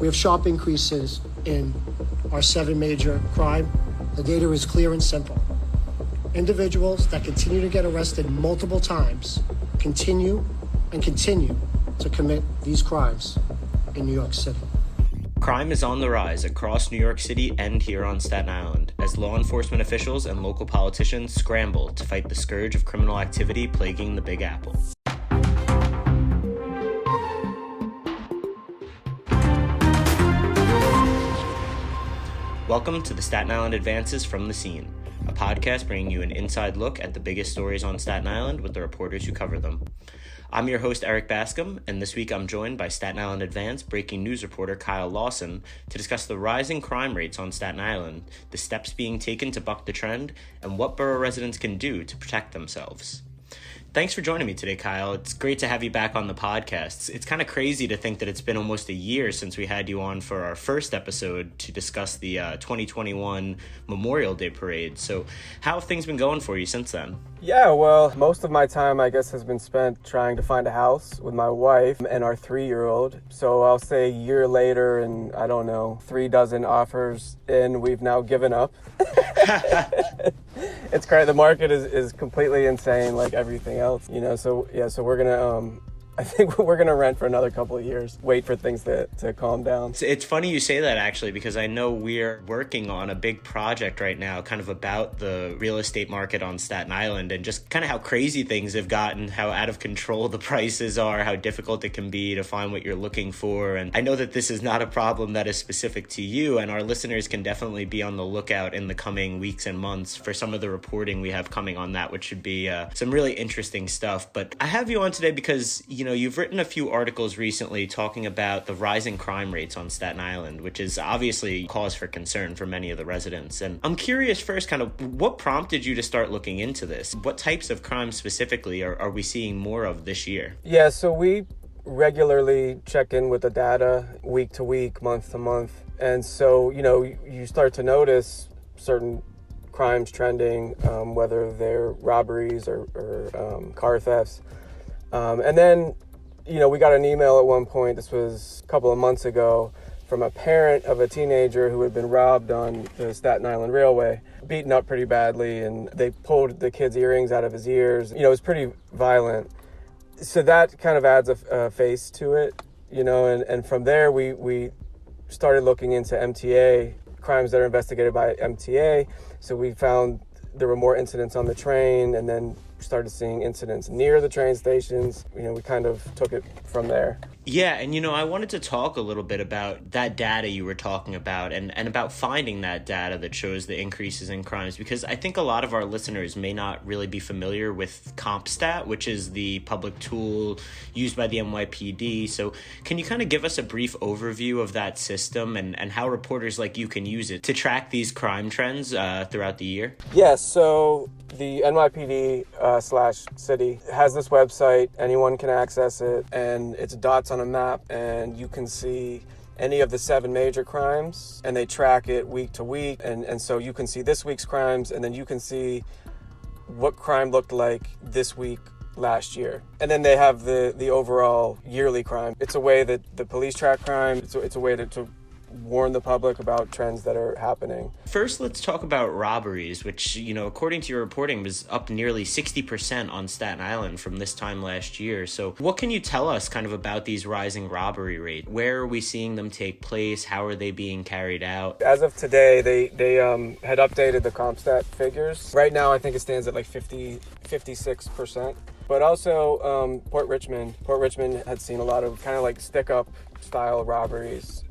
We have sharp increases in our 7 major crime. The data is clear and simple. Individuals that continue to get arrested multiple times continue to commit these crimes in New York City. Crime is on the rise across New York City and here on Staten Island as law enforcement officials and local politicians scramble to fight the scourge of criminal activity plaguing the Big Apple. Welcome to the Staten Island Advances from the Scene, a podcast bringing you an inside look at the biggest stories on Staten Island with the reporters who cover them. I'm your host, Erik Bascome, and this week I'm joined by Staten Island Advance breaking news reporter Kyle Lawson to discuss the rising crime rates on Staten Island, the steps being taken to buck the trend, and what borough residents can do to protect themselves. Thanks for joining me today, Kyle. It's great to have you back on the podcast. It's kind of crazy to think that it's been almost a year since we had you on for our first episode to discuss the 2021 Memorial Day Parade. So how have things been going for you since then? Yeah, well, most of my time, I guess, has been spent trying to find a house with my wife and our 3-year-old. So I'll say a year later and, 36 offers in, we've now given up. It's great. The market is completely insane, like everything else, so we're gonna I think we're gonna rent for another couple of years, wait for things to calm down. It's funny you say that, actually, because I know we're working on a big project right now kind of about the real estate market on Staten Island and just kind of how crazy things have gotten, how out of control the prices are, how difficult it can be to find what you're looking for. And I know that this is not a problem that is specific to you, and our listeners can definitely be on the lookout in the coming weeks and months for some of the reporting we have coming on that, which should be some really interesting stuff. But I have you on today because, you've written a few articles recently talking about the rising crime rates on Staten Island, which is obviously cause for concern for many of the residents. And I'm curious first, kind of what prompted you to start looking into this? What types of crimes specifically are we seeing more of this year? Yeah, so we regularly check in with the data week to week, month to month. And so, you start to notice certain crimes trending, whether they're robberies or car thefts. And then, we got an email at one point, this was a couple of months ago, from a parent of a teenager who had been robbed on the Staten Island Railway, beaten up pretty badly, and they pulled the kid's earrings out of his ears. It was pretty violent. So that kind of adds a face to it, and from there we started looking into MTA, crimes that are investigated by MTA. So we found there were more incidents on the train, and then started seeing incidents near the train stations. We kind of took it from there. Yeah, and I wanted to talk a little bit about that data you were talking about and about finding that data that shows the increases in crimes, because I think a lot of our listeners may not really be familiar with CompStat, which is the public tool used by the NYPD. So can you kind of give us a brief overview of that system and how reporters like you can use it to track these crime trends throughout the year? Yes, so the NYPD /city has this website. Anyone can access it, and it's dots on a map, and you can see any of the 7 major crimes, and they track it week to week. And so you can see this week's crimes, and then you can see what crime looked like this week last year. And then they have the overall yearly crime. It's a way that the police track crime. It's a way to warn the public about trends that are happening. First, let's talk about robberies, which, according to your reporting, was up nearly 60% on Staten Island from this time last year. So what can you tell us kind of about these rising robbery rates? Where are we seeing them take place? How are they being carried out? As of today, they had updated the CompStat figures. Right now, I think it stands at like 56%. But also Port Richmond had seen a lot of kind of like stick-up style robberies.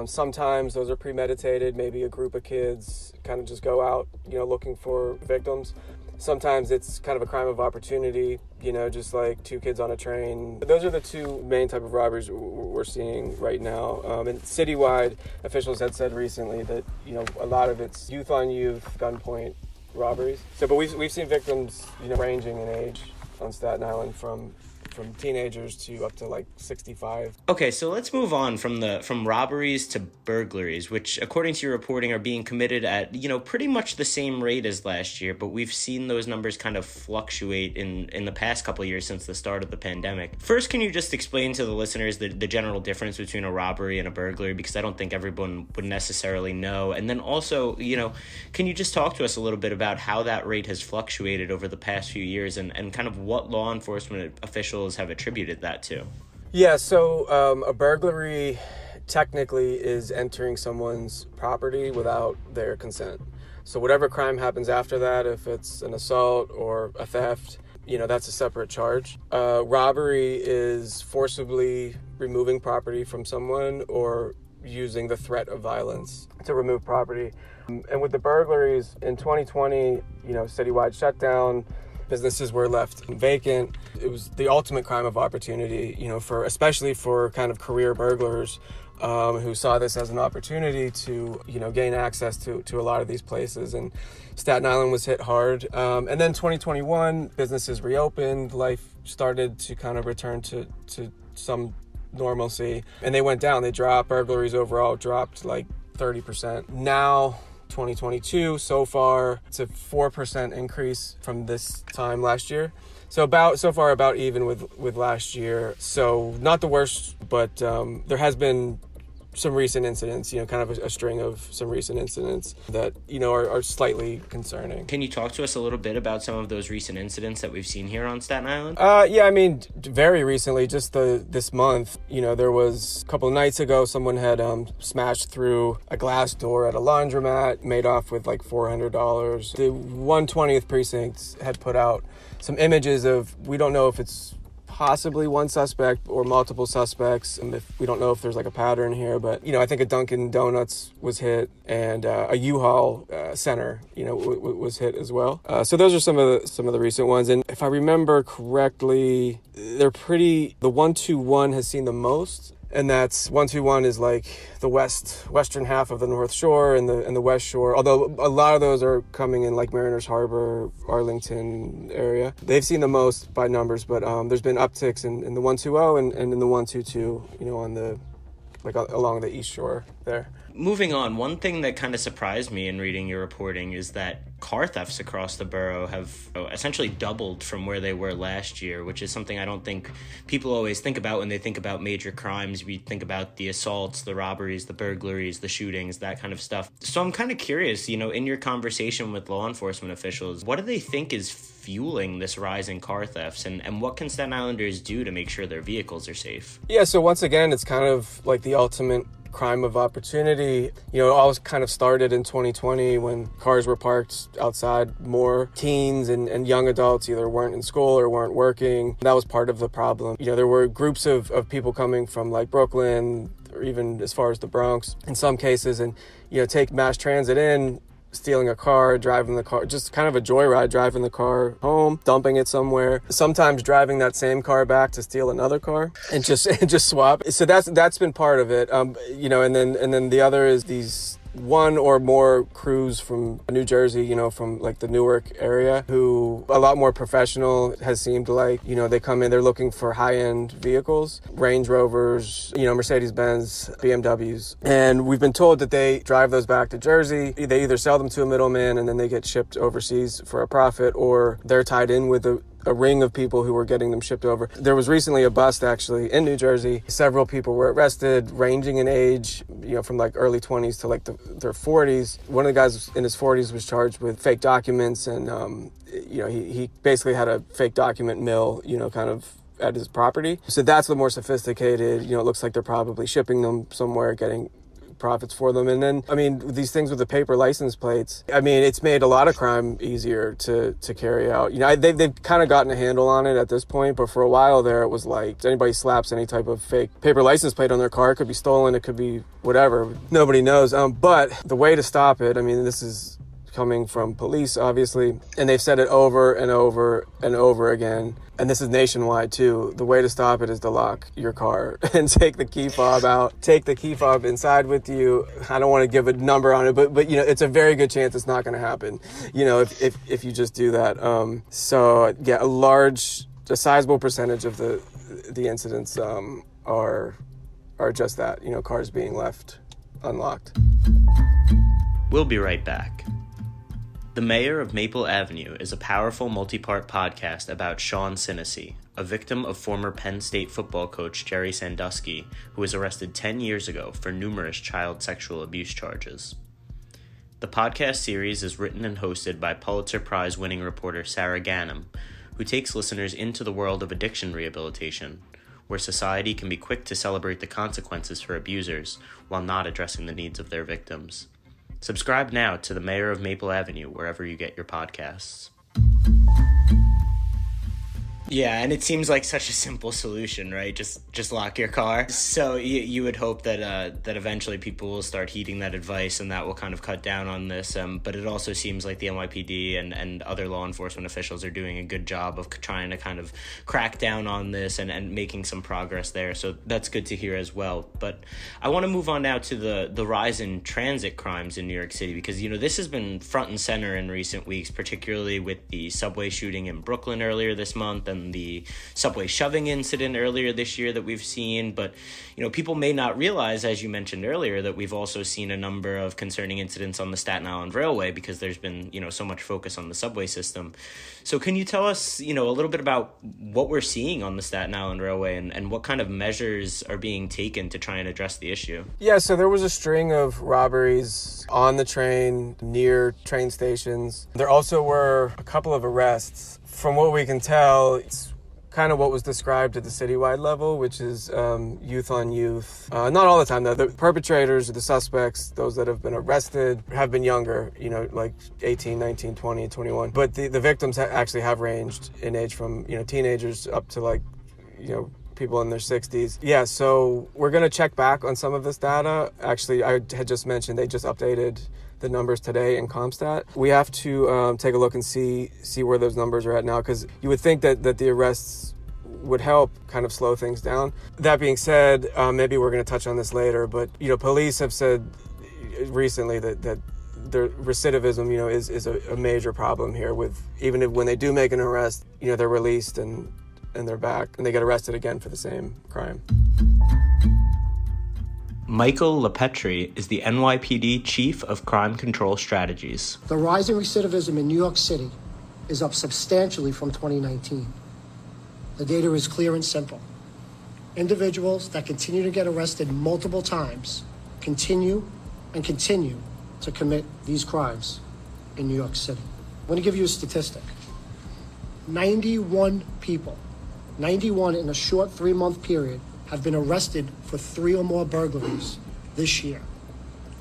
Sometimes those are premeditated. Maybe a group of kids kind of just go out, looking for victims. Sometimes it's kind of a crime of opportunity, just like 2 kids on a train. Those are the 2 main type of robberies we're seeing right now. And Citywide officials had said recently that, a lot of it's youth on youth, gunpoint robberies. So, but we've seen victims, ranging in age on Staten Island from from teenagers to up to like 65. Okay, so let's move on from robberies to burglaries, which according to your reporting are being committed at, pretty much the same rate as last year, but we've seen those numbers kind of fluctuate in the past couple of years since the start of the pandemic. First, can you just explain to the listeners the general difference between a robbery and a burglary, because I don't think everyone would necessarily know. And then also, can you just talk to us a little bit about how that rate has fluctuated over the past few years and kind of what law enforcement officials have attributed that to? Yeah, so a burglary technically is entering someone's property without their consent. So whatever crime happens after that, if it's an assault or a theft, that's a separate charge. Robbery is forcibly removing property from someone or using the threat of violence to remove property. And with the burglaries in 2020, citywide shutdown, businesses were left vacant. It was the ultimate crime of opportunity, especially for kind of career burglars who saw this as an opportunity to, gain access to a lot of these places. And Staten Island was hit hard. And then 2021, businesses reopened, life started to kind of return to some normalcy, and they went down. They dropped. Burglaries overall dropped like 30%. Now, 2022 so far, it's a 4% increase from this time last year. So about even with last year. So not the worst, but there has been some recent incidents, kind of a string of some recent incidents that, are slightly concerning. Can you talk to us a little bit about some of those recent incidents that we've seen here on Staten Island? Very recently, just this month, there was a couple of nights ago, someone had smashed through a glass door at a laundromat, made off with like $400. The 120th precinct had put out some images of, we don't know if it's possibly one suspect or multiple suspects, and if we don't know if there's like a pattern here, but I think a Dunkin' Donuts was hit, and a U-Haul center was hit as well. So those are some of the recent ones, and if I remember correctly, the 121 has seen the most. And that's 121 is like the western half of the North Shore and the West Shore. Although a lot of those are coming in like Mariners Harbor, Arlington area. They've seen the most by numbers, but there's been upticks in the 120 and in the 122, on the along the East Shore there. Moving on, one thing that kind of surprised me in reading your reporting is that car thefts across the borough have essentially doubled from where they were last year, which is something I don't think people always think about when they think about major crimes. We think about the assaults, the robberies, the burglaries, the shootings, that kind of stuff. So I'm kind of curious, in your conversation with law enforcement officials, what do they think is fueling this rise in car thefts, and what can Staten Islanders do to make sure their vehicles are safe? Yeah, so once again, it's kind of like the ultimate crime of opportunity. It all kind of started in 2020 when cars were parked outside more. Teens and young adults either weren't in school or weren't working. That was part of the problem. There were groups of people coming from like Brooklyn or even as far as the Bronx in some cases, and take mass transit in, stealing a car, driving the car, just kind of a joyride, driving the car home, dumping it somewhere, sometimes driving that same car back to steal another car and just swap. So that's been part of it. And then the other is these one or more crews from New Jersey, from like the Newark area, who a lot more professional, has seemed like, they come in, they're looking for high-end vehicles, Range Rovers, Mercedes-Benz, BMWs. And we've been told that they drive those back to Jersey. They either sell them to a middleman and then they get shipped overseas for a profit, or they're tied in with a ring of people who were getting them shipped over. There was recently a bust actually in New Jersey. Several people were arrested, ranging in age, from like early 20s to like their 40s. One of the guys in his 40s was charged with fake documents, and he basically had a fake document mill, kind of at his property. So that's the more sophisticated. It looks like they're probably shipping them somewhere, getting profits for them. And then, these things with the paper license plates, it's made a lot of crime easier to carry out. They've kind of gotten a handle on it at this point, but for a while there, it was like anybody slaps any type of fake paper license plate on their car, it could be stolen, it could be whatever. Nobody knows. But the way to stop it, this is coming from police, obviously, and they've said it over and over and over again, and this is nationwide too. The way to stop it is to lock your car and take the key fob out. Take the key fob inside with you. I don't want to give a number on it, but it's a very good chance it's not going to happen. If you just do that. So yeah, a large a sizable percentage of the incidents are just that, cars being left unlocked. We'll be right back. The Mayor of Maple Avenue is a powerful multi-part podcast about Sean Sinisi, a victim of former Penn State football coach Jerry Sandusky, who was arrested 10 years ago for numerous child sexual abuse charges. The podcast series is written and hosted by Pulitzer Prize-winning reporter Sarah Ganim, who takes listeners into the world of addiction rehabilitation, where society can be quick to celebrate the consequences for abusers while not addressing the needs of their victims. Subscribe now to The Mayor of Maple Avenue wherever you get your podcasts. Yeah, and it seems like such a simple solution, right? Just lock your car. So you would hope that that eventually people will start heeding that advice, and that will kind of cut down on this. But it also seems like the NYPD and other law enforcement officials are doing a good job of trying to kind of crack down on this and making some progress there. So that's good to hear as well. But I want to move on now to the rise in transit crimes in New York City, because, this has been front and center in recent weeks, particularly with the subway shooting in Brooklyn earlier this month and the subway shoving incident earlier this year that we've seen. But, people may not realize, as you mentioned earlier, that we've also seen a number of concerning incidents on the Staten Island Railway because there's been, so much focus on the subway system. So can you tell us, a little bit about what we're seeing on the Staten Island Railway and what kind of measures are being taken to try and address the issue? Yeah, so there was a string of robberies on the train, near train stations. There also were a couple of arrests. From what we can tell, it's kind of what was described at the citywide level, which is youth on youth. Not all the time, though. The perpetrators or the suspects, those that have been arrested, have been younger, like 18, 19, 20, 21. But the victims actually have ranged in age from, teenagers up to people in their 60s. Yeah, so we're going to check back on some of this data. Actually, I had just mentioned they just updated the numbers today in CompStat. We have to take a look and see where those numbers are at now, because you would think that the arrests would help kind of slow things down. That being said, maybe we're going to touch on this later, but police have said recently that the recidivism is a major problem here. With even when they do make an arrest, they're released and they're back and they get arrested again for the same crime. Michael LaPetri is the NYPD Chief of Crime Control Strategies. The rise in recidivism in New York City is up substantially from 2019. The data is clear and simple. Individuals that continue to get arrested multiple times continue to commit these crimes in New York City. I'm going to give you a statistic. 91 people, 91 in a short 3-month period, have been arrested for 3 or more burglaries this year.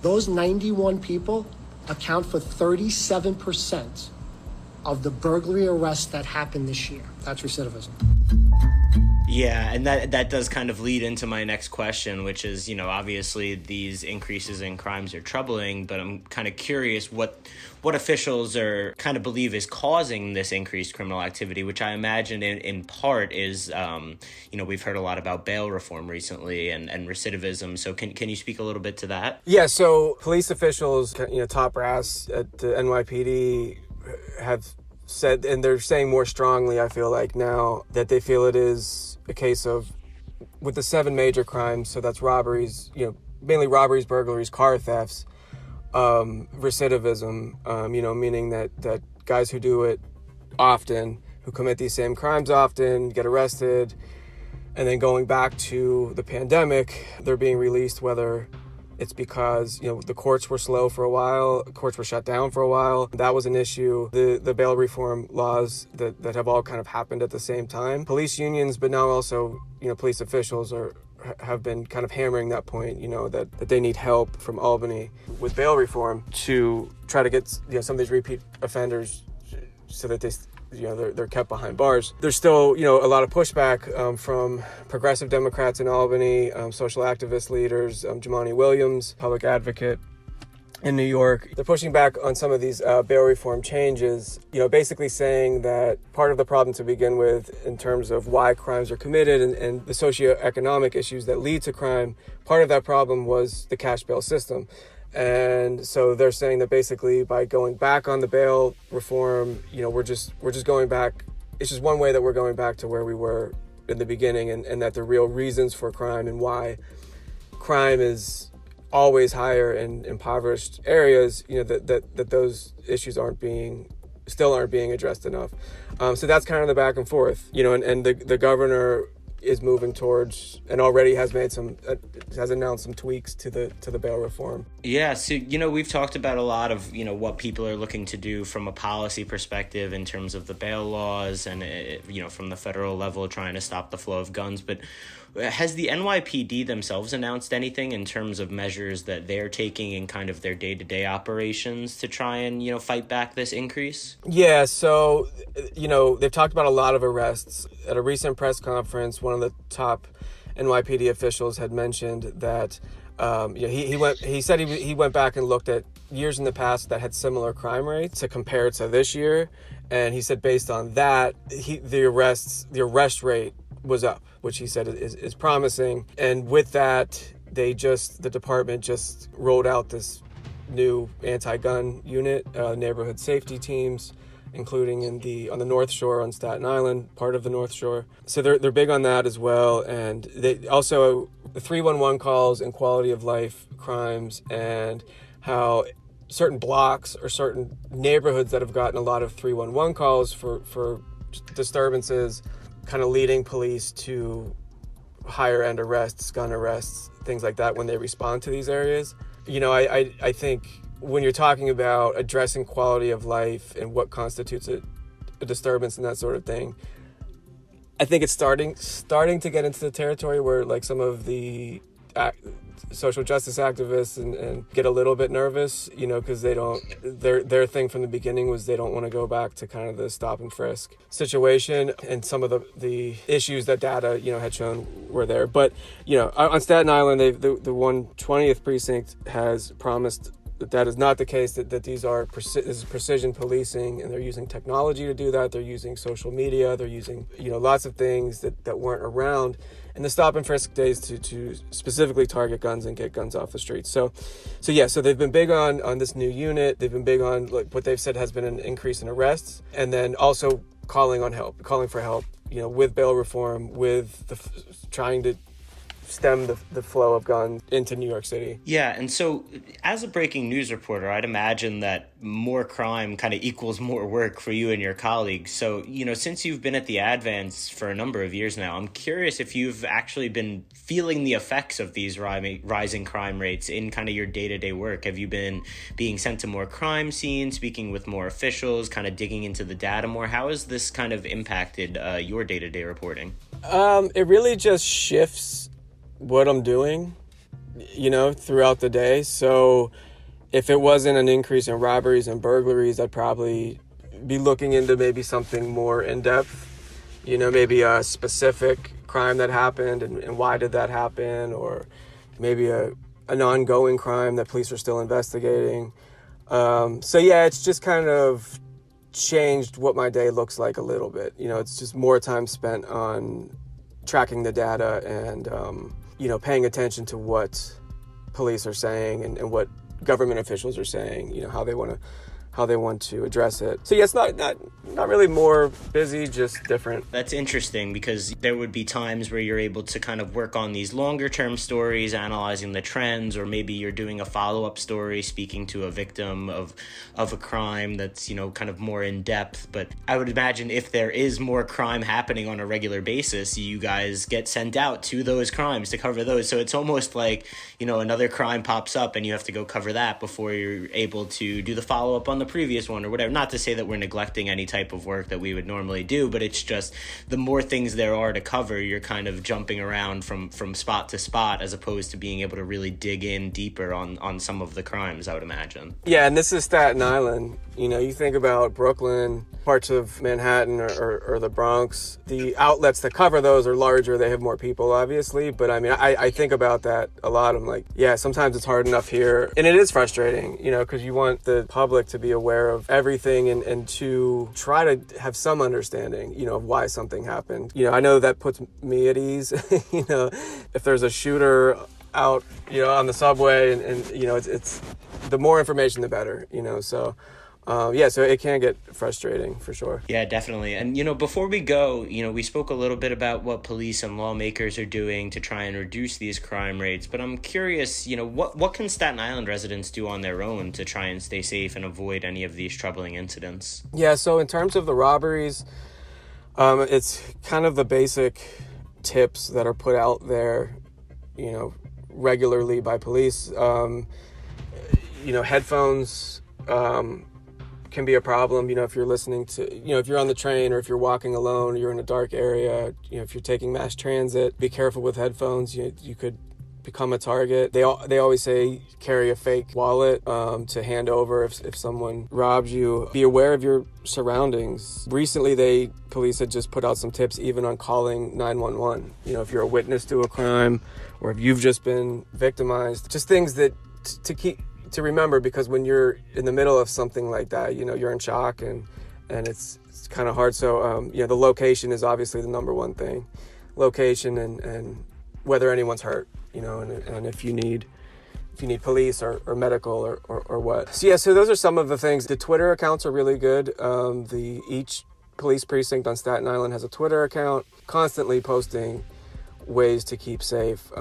Those 91 people account for 37% of the burglary arrests that happened this year. That's recidivism. Yeah, and that does kind of lead into my next question, which is, obviously these increases in crimes are troubling, but I'm kind of curious what officials are kind of believe is causing this increased criminal activity, which I imagine in part is, we've heard a lot about bail reform recently and recidivism. So can you speak a little bit to that? Yeah, so police officials, top brass at the NYPD have said, and they're saying more strongly, I feel like now, that they feel it is a case of, with the 7 major crimes, so that's robberies, mainly robberies, burglaries, car thefts, recidivism, meaning that guys who do it often, who commit these same crimes often, get arrested, and then going back to the pandemic, they're being released, whether it's because, the courts were slow for a while, courts were shut down for a while. That was an issue. The bail reform laws that have all kind of happened at the same time. Police unions, but now also, police officials have been kind of hammering that point, that they need help from Albany with bail reform to try to get, some of these repeat offenders so that they're kept behind bars. There's still, a lot of pushback from progressive Democrats in Albany, social activist leaders, Jumaane Williams, public advocate in New York. They're pushing back on some of these bail reform changes, basically saying that part of the problem to begin with in terms of why crimes are committed and the socioeconomic issues that lead to crime, part of that problem was the cash bail system. And so they're saying that basically by going back on the bail reform, we're just going back it's just one way that we're going back to where we were in the beginning, and that the real reasons for crime and why crime is always higher in impoverished areas, that those issues still aren't being addressed enough. So that's kind of the back and forth, and the governor is moving towards, and already has made has announced some tweaks to the bail reform. Yeah, so we've talked about a lot of what people are looking to do from a policy perspective in terms of the bail laws, and from the federal level trying to stop the flow of guns. But has the NYPD themselves announced anything in terms of measures that they're taking in kind of their day-to-day operations to try and fight back this increase? Yeah, so they've talked about a lot of arrests. At a recent press conference, one of the top NYPD officials had mentioned that he said he went back and looked at years in the past that had similar crime rates to compare to this year, and he said based on that, the arrest rate was up, which he said is promising. And with that, the department just rolled out this new anti-gun unit, neighborhood safety teams, including on the North Shore on Staten Island, part of the North Shore. So they're big on that as well. And they also, the 311 calls and quality of life crimes, and how certain blocks or certain neighborhoods that have gotten a lot of 311 calls for disturbances, kind of leading police to higher end arrests, gun arrests, things like that when they respond to these areas. I think when you're talking about addressing quality of life and what constitutes a disturbance and that sort of thing, I think it's starting to get into the territory where like some of the social justice activists and get a little bit nervous, because their thing from the beginning was they don't want to go back to kind of the stop and frisk situation, and some of the issues that data had shown were there. But on Staten Island, the 120th precinct has promised that is not the case, that these are this is precision policing, and they're using technology to do that. They're using social media, they're using lots of things that weren't around in the stop and frisk days to specifically target guns and get guns off the streets. So they've been big on this new unit. They've been big on what they've said has been an increase in arrests, and then also calling for help, with bail reform, with trying to stem the flow of guns into New York City. Yeah, and so as a breaking news reporter, I'd imagine that more crime kind of equals more work for you and your colleagues. So, since you've been at the Advance for a number of years now, I'm curious if you've actually been feeling the effects of these rising crime rates in kind of your day-to-day work. Have you been being sent to more crime scenes, speaking with more officials, kind of digging into the data more? How has this kind of impacted your day-to-day reporting? It really just shifts what I'm doing, throughout the day. So if it wasn't an increase in robberies and burglaries, I'd probably be looking into maybe something more in-depth, maybe a specific crime that happened and why did that happen, or maybe an ongoing crime that police are still investigating. It's just kind of changed what my day looks like a little bit. It's just more time spent on tracking the data and paying attention to what police are saying and what government officials are saying, how they want to address it. So yeah, it's not really more busy, just different. That's interesting, because there would be times where you're able to kind of work on these longer term stories, analyzing the trends, or maybe you're doing a follow-up story, speaking to a victim of a crime that's, kind of more in depth. But I would imagine if there is more crime happening on a regular basis, you guys get sent out to those crimes to cover those. So it's almost like, another crime pops up and you have to go cover that before you're able to do the follow-up on the previous one or whatever. Not to say that we're neglecting any type of work that we would normally do, but it's just the more things there are to cover, you're kind of jumping around from spot to spot, as opposed to being able to really dig in deeper on some of the crimes, I would imagine. Yeah, and this is Staten Island. You think about Brooklyn, parts of Manhattan or the Bronx. The outlets that cover those are larger. They have more people, obviously. But I mean, I think about that a lot. I'm like, yeah, sometimes it's hard enough here. And it is frustrating, because you want the public to be aware of everything and to try to have some understanding, of why something happened. I know that puts me at ease, if there's a shooter out, on the subway and it's the more information, the better, so So it can get frustrating for sure. Yeah, definitely. And, before we go, we spoke a little bit about what police and lawmakers are doing to try and reduce these crime rates. But I'm curious, what can Staten Island residents do on their own to try and stay safe and avoid any of these troubling incidents? Yeah, so in terms of the robberies, it's kind of the basic tips that are put out there, regularly by police. Headphones can be a problem, if you're listening to, if you're on the train or if you're walking alone, you're in a dark area, if you're taking mass transit, be careful with headphones. You could become a target. They always say carry a fake wallet to hand over if someone robs you. Be aware of your surroundings. Recently, police had just put out some tips even on calling 911. If you're a witness to a crime or if you've just been victimized, just things that to remember, because when you're in the middle of something like that, you're in shock and it's kind of hard. So, the location is obviously the number one thing. Location and whether anyone's hurt, and if you need police or medical or what. So those are some of the things. The Twitter accounts are really good. Each police precinct on Staten Island has a Twitter account, constantly posting ways to keep safe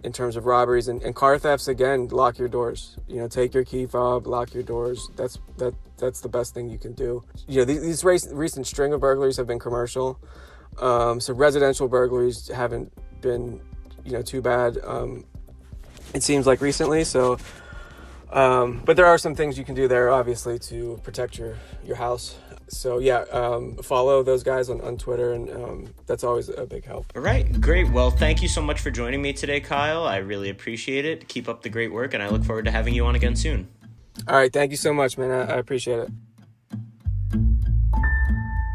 in terms of robberies and car thefts. Again, lock your doors. Take your key fob, lock your doors. That's the best thing you can do. These recent string of burglaries have been commercial, so residential burglaries haven't been too bad. It seems like recently. So, but there are some things you can do there, obviously, to protect your house. So follow those guys on Twitter, and that's always a big help. All right, great. Well, thank you so much for joining me today, Kyle. I really appreciate it. Keep up the great work, and I look forward to having you on again soon. All right, thank you so much, man. I appreciate it.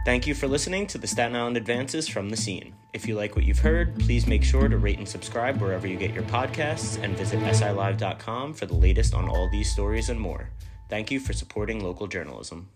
Thank you for listening to the Staten Island Advances from the Scene. If you like what you've heard, please make sure to rate and subscribe wherever you get your podcasts, and visit silive.com for the latest on all these stories and more. Thank you for supporting local journalism.